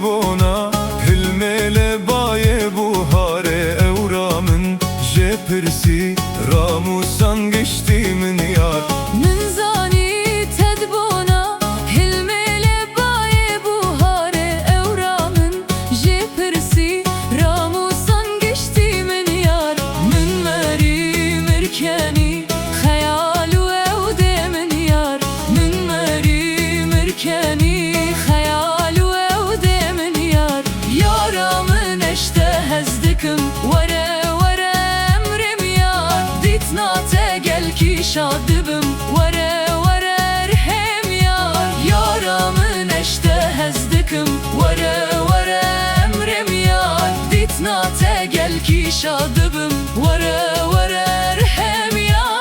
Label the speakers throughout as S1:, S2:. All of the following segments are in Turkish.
S1: bona hilmele baye buhare evramın jepirsi ramusan geçtiğimin yar
S2: من زانی تدبونا هلمele baye buhare evramın jepirsi ramusan geçtiğimin yar من meri mirkeni hayalu evdemin yar من meri mirkeni hayalu evdemin yar yaramın eşte hezdikim vere emrim yar ditnate gel ki şadıbım vere hem yar yaramın eşte hezdikim vere emrim yar ditnate gel ki şadıbım vere hem yar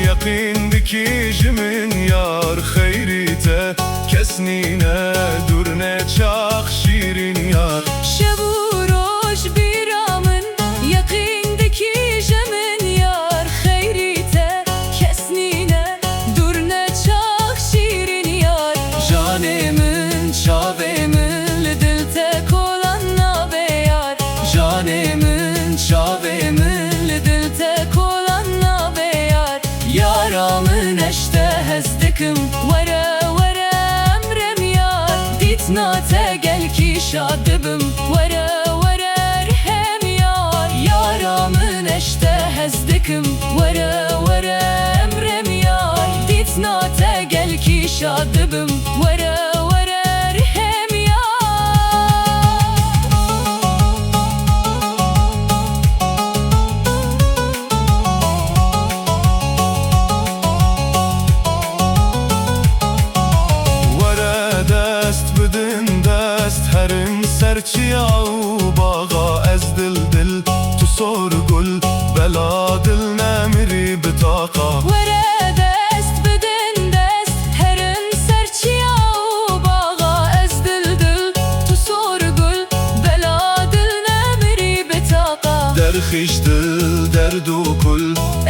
S1: Yakindiki jimin yar hayrite kesnine durne çak şirin yar
S2: şevuroş biramın yakindeki jemin yar hayrite kesnine durne çak şirin yar
S1: Canemin çavemin
S2: dilte kolan nabe yar
S1: Canemin çavemin
S2: dilte kolan nabe yar yaramın eşte hezdikim vere emrem yar ditnate gel ki şadıbım vere hem yar yaramın eşte hezdikim vere emrem yar ditnate gel ki şadıbım vere hem yar
S1: herin serçiya bağa ez dil tu sorgul bela dil nemiri bitaqa
S2: Vere dest bedin dest herin serçiya bağa ez dil tu sorgul bela dil nemiri bitaqa
S1: derxiş dil derdu kul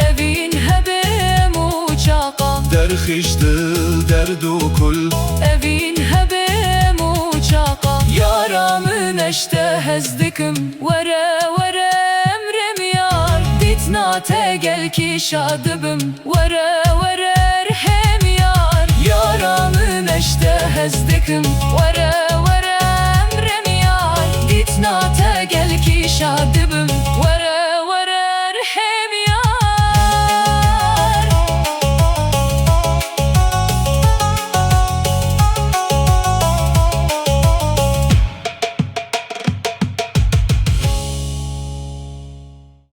S2: evin hebem uçaqa
S1: derxiş dil derdu kul
S2: evin hebem uçaqa yaramın eşte hezdikim vere emrem yar ditnate gel ki şadıbım vere hem yar yaramın eşte hezdikim vere